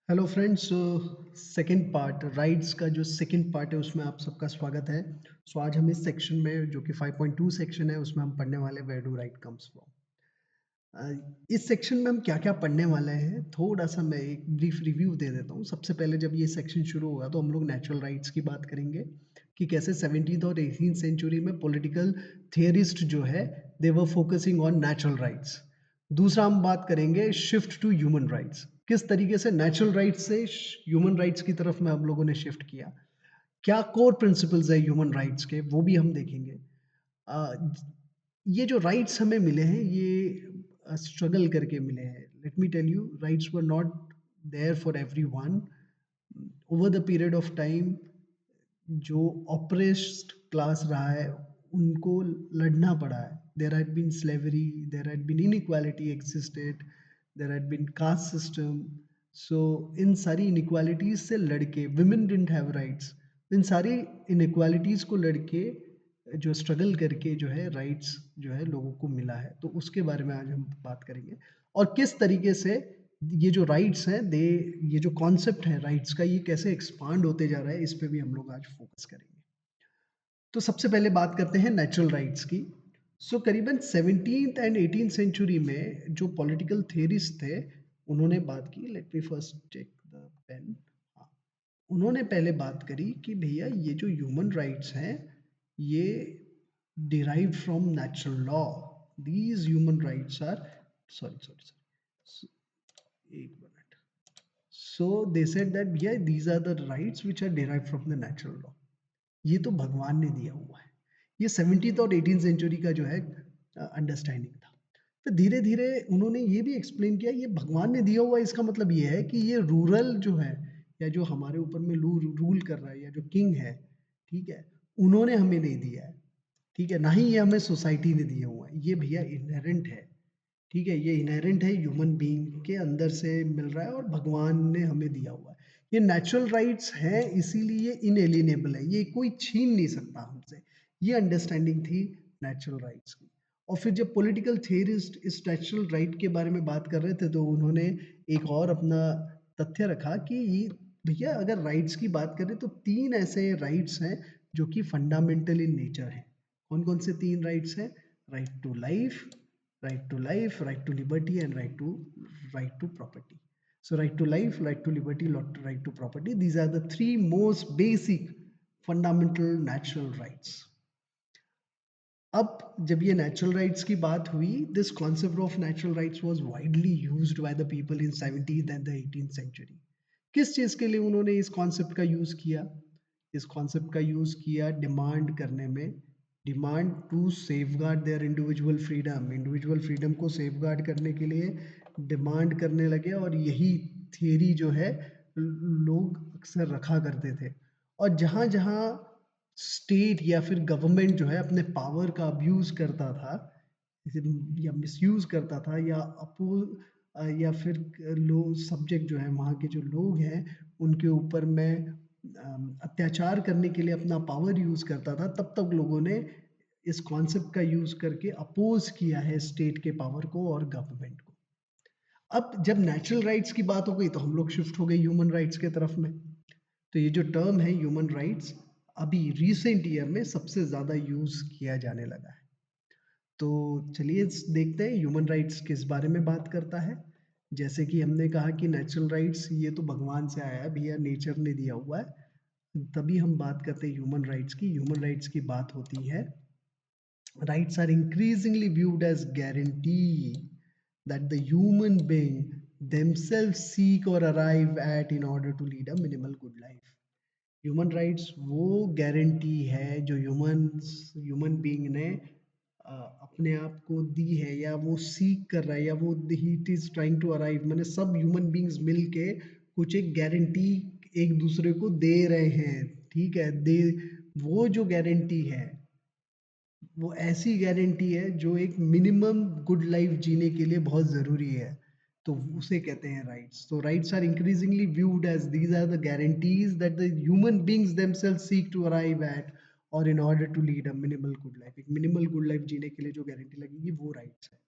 Hello friends. Second part rights का जो second part है उसमें आप सबका स्वागत है। सो आज हम इस सेक्शन में जो कि 5.2 सेक्शन है उसमें हम पढ़ने वाले where do right comes from. इस सेक्शन में हम क्या-क्या पढ़ने वाले हैं थोड़ा-सा मैं एक ब्रीफ रिव्यू दे देता हूँ। सबसे पहले जब ये सेक्शन शुरू होगा तो हम लोग नेचुरल राइट्स की बात करेंगे कि कैसे 17th और 18th सेंचुरी में पॉलिटिकल थियरिस्ट जो है they were focusing on natural rights. दूसरा हम बात करेंगे शिफ्ट टू ह्यूमन राइट्स, किस तरीके से नेचुरल राइट्स से ह्यूमन राइट्स की तरफ में हम लोगों ने शिफ्ट किया। क्या कोर प्रिंसिपल्स है ह्यूमन राइट्स के वो भी हम देखेंगे। अ, ये जो राइट्स हमें मिले हैं ये स्ट्रगल करके मिले हैं। Let me tell you, rights were not there for everyone. Over the period of time जो ऑप्रेस्ड क्लास रहा है उनको लड़ना पड़ा है। There had been slavery, there had been inequality existed, there had been caste system. So इन सारी inequalities से लड़के विमेन डिडंट हैव राइट्स। इन सारी इनइक्वालिटीज को लड़के जो स्ट्रगल करके जो है राइट्स जो है लोगों को मिला है, तो उसके बारे में आज हम बात करेंगे। और किस तरीके से ये जो राइट्स हैं दे ये जो कॉन्सेप्ट है राइट्स का ये कैसे एक्सपांड होते जा रहा है, इस पे भी हम लोग आज फोकस करेंगे। तो सबसे पहले बात करते हैं नेचुरल राइट्स की। सो करीबन 17th एंड 18th सेंचुरी में जो पॉलिटिकल थियरिस्ट थे उन्होंने बात की। Let me first check the pen. उन्होंने पहले बात करी कि भैया ये जो ह्यूमन राइट्स हैं ये derived from natural law. These human rights are sorry sorry sorry एक मिनट। सो दे सेड दैट भैया these are the rights which are derived from the natural law. ये तो भगवान ने दिया हुआ है। ये 17th और 18th सेंचुरी का जो है अंडरस्टैंडिंग था। फिर धीरे धीरे उन्होंने ये भी एक्सप्लेन किया ये भगवान ने दिया हुआ है, इसका मतलब ये है कि ये रूरल जो है या जो हमारे ऊपर में रूल कर रहा है या जो किंग है, ठीक है, उन्होंने हमें नहीं दिया है। ठीक है, ना ही ये हमें सोसाइटी ने दिया हुआ है, ये भैया इनहेरेंट है। ठीक है, ये इनहेरेंट है, ह्यूमन बीइंग के अंदर से मिल रहा है और भगवान ने हमें दिया हुआ है। ये नेचुरल राइट्स हैं इसीलिए इनएलिएनेबल है, ये कोई छीन नहीं सकता हमसे। ये अंडरस्टैंडिंग थी नेचुरल राइट्स की। और फिर जब पॉलिटिकल थियरिस्ट इस नेचुरल राइट के बारे में बात कर रहे थे तो उन्होंने एक और अपना तथ्य रखा कि ये भैया अगर राइट्स की बात करें तो 3 ऐसे राइट्स हैं जो कि फंडामेंटल इन नेचर हैं। कौन-कौन से 3 राइट्स हैं? Right to life, right to life, right to liberty, and right to property. So right to life, right to liberty, right to property. These are the 3 most basic fundamental natural rights. अब जब ये natural rights की बात हुई, this concept of natural rights was widely used by the people in 17th and the 18th century. किस चीज के लिए उन्होंने इस कॉन्सेप्ट का यूज किया? इस कॉन्सेप्ट का यूज किया डिमांड करने में। Demand to safeguard their individual freedom, individual freedom को सेफगार्ड करने के लिए डिमांड करने लगे और यही थियरी जो है लोग अक्सर रखा करते थे। और जहाँ जहाँ स्टेट या फिर गवर्नमेंट जो है अपने पावर का अब्यूज करता था या मिसयूज करता था या या फिर लोग सब्जेक्ट जो है वहाँ के जो लोग हैं उनके ऊपर में अत्याचार करने के लिए अपना पावर यूज करता था, तब तक लोगों ने इस कॉन्सेप्ट का यूज करके अपोज किया है स्टेट के पावर को और गवर्नमेंट को। अब जब नेचुरल राइट्स की बात हो गई तो हम लोग शिफ्ट हो गए ह्यूमन राइट्स के तरफ में। तो ये जो टर्म है ह्यूमन राइट्स अभी रिसेंट ईयर में सबसे ज़्यादा यूज़ किया जाने लगा है। तो चलिए देखते हैं ह्यूमन राइट्स किस बारे में बात करता है। जैसे कि हमने कहा कि नेचुरल राइट्स ये तो भगवान से आया है भैया, नेचर ने दिया हुआ है। तभी हम बात करते हैं ह्यूमन राइट्स की। ह्यूमन राइट्स की बात होती है, rights are increasingly viewed as guarantee that the human being themselves seek or arrive at in order to lead a minimal good life. Human rights वो गारंटी है जो ह्यूमन बीइंग ने अपने आप को दी है या वो सीख कर रहा है या वो it is trying to arrive, मैंने सब ह्यूमन बीइंग्स मिल के कुछ एक गारंटी एक दूसरे को दे रहे हैं। ठीक है, दे वो जो गारंटी है वो ऐसी गारंटी है जो एक मिनिमम गुड लाइफ जीने के लिए बहुत ज़रूरी है। तो उसे कहते हैं राइट्स। तो rights are increasingly viewed as these are the guarantees that the human beings themselves seek to arrive at और in order to lead a minimal good life. एक मिनिमल गुड लाइफ जीने के लिए जो गारंटी लगेगी वो rights है।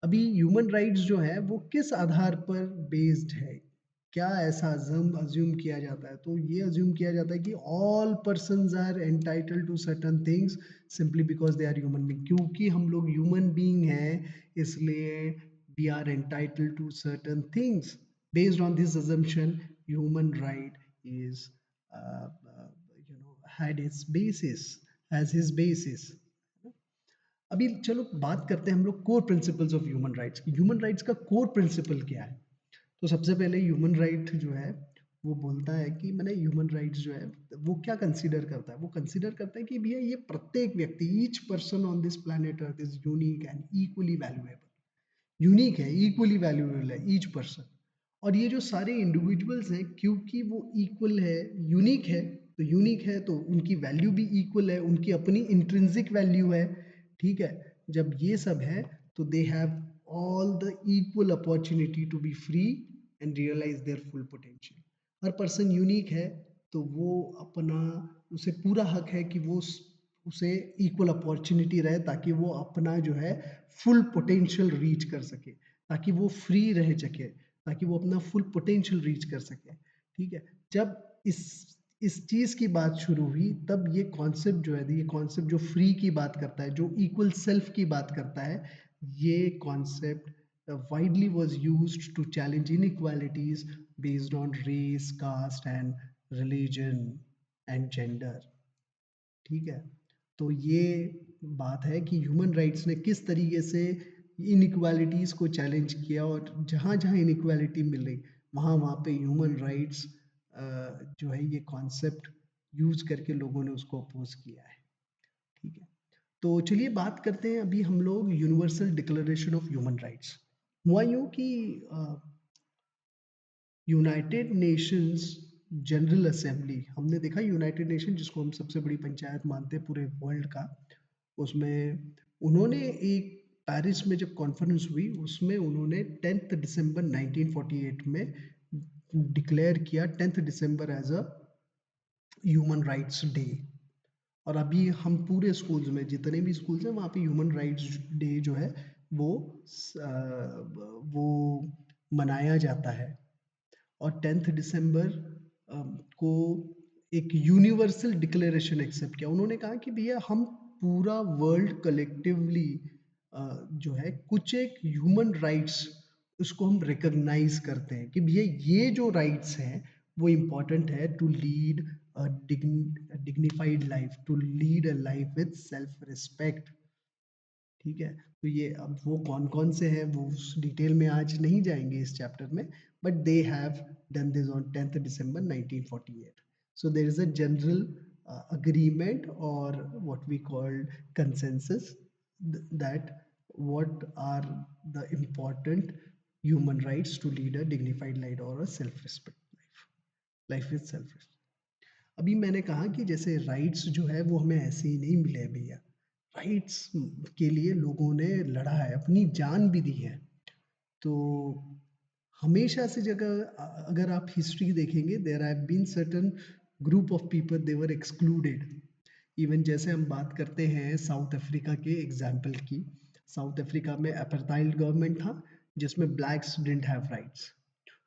अभी ह्यूमन राइट्स जो है वो किस आधार पर बेस्ड है? क्या ऐसा अज्यूम किया जाता है? तो ये अज्यूम किया जाता है कि all persons are entitled to certain things simply because they are human being. क्योंकि हम लोग ह्यूमन बीइंग हैं, इसलिए we are entitled to certain things. Based on this assumption, human right is, had its basis, has his basis। अभी चलो बात करते हैं हम लोग core principles of human rights की। ह्यूमन राइट्स का कोर प्रिंसिपल क्या है? तो सबसे पहले ह्यूमन राइट जो है वो बोलता है कि मैंने ह्यूमन राइट्स जो है वो क्या कंसीडर करता है? वो कंसीडर करता है कि भैया ये प्रत्येक व्यक्ति, each person on this planet earth is unique and equally valuable. Unique है, इक्वली वैल्यूएबल है ईच पर्सन। और ये जो सारे इंडिविजुअल्स हैं, क्योंकि वो इक्वल है, यूनिक है, तो यूनिक है तो उनकी वैल्यू भी इक्वल है, उनकी अपनी इंट्रिंसिक वैल्यू है। ठीक है, जब ये सब है तो they have all the equal opportunity to be free and realise their full potential. हर पर्सन यूनिक है तो वो अपना, उसे पूरा हक है कि वो उसे इक्वल अपॉर्चुनिटी रहे ताकि वो अपना जो है फुल पोटेंशियल रीच कर सके, ताकि वो फ्री रह सके, ताकि वो अपना फुल पोटेंशियल रीच कर सके। ठीक है, जब इस चीज की बात शुरू हुई तब ये कॉन्सेप्ट जो है, ये कॉन्सेप्ट जो फ्री की बात करता है, जो इक्वल सेल्फ की बात करता है, ये concept widely was used to challenge inequalities based on race, caste and religion and gender। ठीक है, तो ये बात है कि ह्यूमन राइट्स ने किस तरीके से इनइक्वालिटीज़ को चैलेंज किया, और जहाँ जहाँ इनइक्वालिटी मिल रही वहाँ वहाँ पे ह्यूमन राइट्स जो है ये कॉन्सेप्ट यूज करके लोगों ने उसको अपोज किया है। ठीक है, तो चलिए बात करते हैं अभी हम लोग universal declaration of human rights. हुआ यूँ कि यूनाइटेड नेशंस जनरल असेंबली, हमने देखा यूनाइटेड नेशन जिसको हम सबसे बड़ी पंचायत मानते हैं पूरे वर्ल्ड का, उसमें उन्होंने एक पेरिस में जब कॉन्फ्रेंस हुई उसमें उन्होंने 10 दिसंबर 1948 में डिक्लेयर किया 10 December as a human rights day. और अभी हम पूरे स्कूल्स में, जितने भी स्कूल्स हैं वहाँ पे ह्यूमन राइट्स डे जो है वो वो मनाया जाता है। और 10 दिसंबर को एक यूनिवर्सल डिक्लेरेशन एक्सेप्ट किया। उन्होंने कहा कि भैया हम पूरा वर्ल्ड कलेक्टिवली जो है कुछ एक ह्यूमन राइट्स उसको हम रिकॉग्नाइज करते हैं कि भैया ये जो राइट्स हैं वो इम्पोर्टेंट है to lead dignified life, to lead a life with self respect. ठीक है, तो ये अब वो कौन-कौन से हैं वो उस डिटेल में आज नहीं जाएँगे इस चैप्टर में, but they have done this on 10th December 1948। So there is a general agreement or what we call consensus that what are the important human rights to lead a dignified life or a self-respect life, life with self-respect। अभी मैंने कहा कि जैसे rights जो है वो हमें ऐसे ही नहीं मिले हैं भैया, राइट्स के लिए लोगों ने लड़ा है, अपनी जान भी दी है। तो हमेशा से जगह अगर आप हिस्ट्री देखेंगे, there have been certain group of people they were excluded. Even जैसे हम बात करते हैं साउथ अफ्रीका के एग्जाम्पल की, साउथ अफ्रीका में अपार्थाइड गवर्नमेंट था जिसमें blacks didn't have rights.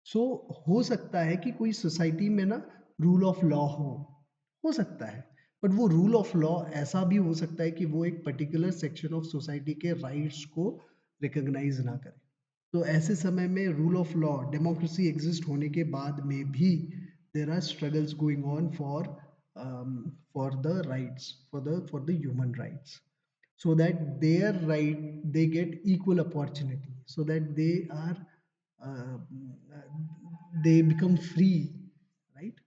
So हो सकता है कि कोई सोसाइटी में ना रूल ऑफ लॉ हो सकता है, बट वो रूल ऑफ लॉ ऐसा भी हो सकता है कि वो एक पर्टिकुलर सेक्शन ऑफ सोसाइटी के राइट्स को रिकॉग्नाइज ना करे। तो ऐसे समय में rule of law, democracy exist होने के बाद में भी there are struggles going on for the rights, for the human rights, so that their right, they get equal opportunity, so that they are uh, they become free, right?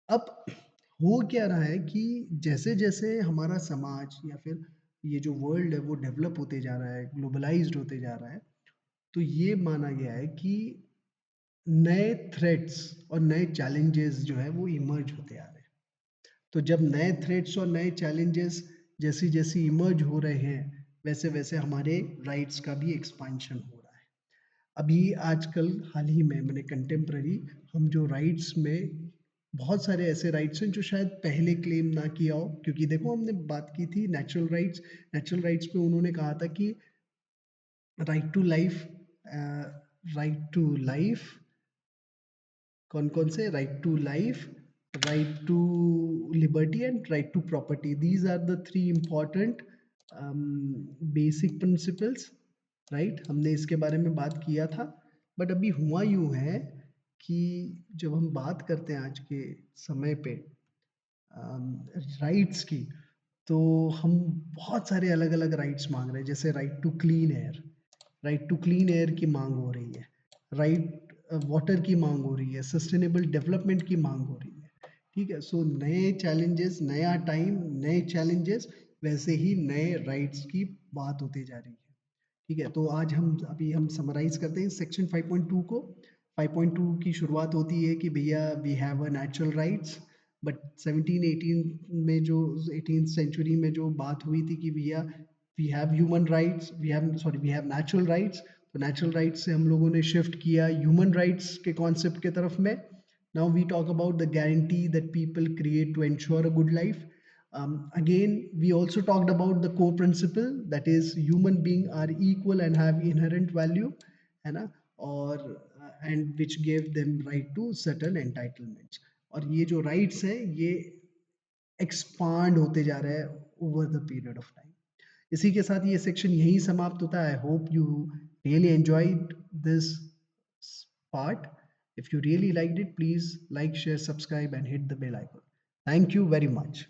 अब हो क्या रहा है कि जैसे जैसे हमारा समाज या फिर ये जो वर्ल्ड है वो डेवलप होते जा रहा है, ग्लोबलाइज्ड होते जा रहा है, तो ये माना गया है कि नए थ्रेट्स और नए चैलेंजेस जो है वो इमर्ज होते आ रहे हैं। तो जब नए थ्रेट्स और नए चैलेंजेस जैसी जैसी इमर्ज हो रहे हैं, वैसे वैसे हमारे राइट्स का भी एक्सपांशन हो रहा है। अभी आजकल हाल ही में मैंने कंटेम्प्ररी हम जो राइट्स में बहुत सारे ऐसे राइट्स हैं जो शायद पहले क्लेम ना किया हो, क्योंकि देखो हमने बात की थी नेचुरल राइट्स। नेचुरल राइट्स पे उन्होंने कहा था कि right to life, right to life कौन कौन से? Right to life, right to liberty and right to property. These are the three important basic principles, right. हमने इसके बारे में बात किया था। बट अभी हुआ यूं है कि जब हम बात करते हैं आज के समय पे राइट्स की, तो हम बहुत सारे अलग अलग राइट्स मांग रहे हैं। जैसे right to clean air, right to clean air की मांग हो रही है, राइट वाटर की मांग हो रही है, सस्टेनेबल डेवलपमेंट की मांग हो रही है। ठीक है, सो नए चैलेंजेस, नया टाइम, नए चैलेंजेस, वैसे ही नए राइट्स की बात होती जा रही है। ठीक है, तो आज हम समराइज करते हैं सेक्शन 5.2 को। 5.2 की शुरुआत होती है कि भैया we have a natural rights. But 17-18 में जो 18th सेंचुरी में जो बात हुई थी कि भैया we have human rights, we have natural rights. तो नेचुरल राइट्स से हम लोगों ने शिफ्ट किया ह्यूमन राइट्स के कॉन्सेप्ट के तरफ में। Now we talk about the guarantee that people create to ensure a good life. Again, we also talked about the core principle, that is human being are equal and have inherent value, है ना, और and which gave them right to certain entitlements. और ये जो rights है ये expand होते जा रहे हैं over the period of time. इसी के साथ ये सेक्शन यहीं समाप्त होता है. I hope you really enjoyed this part. If you really liked it, please like, share, subscribe and hit the bell icon. Thank you very much.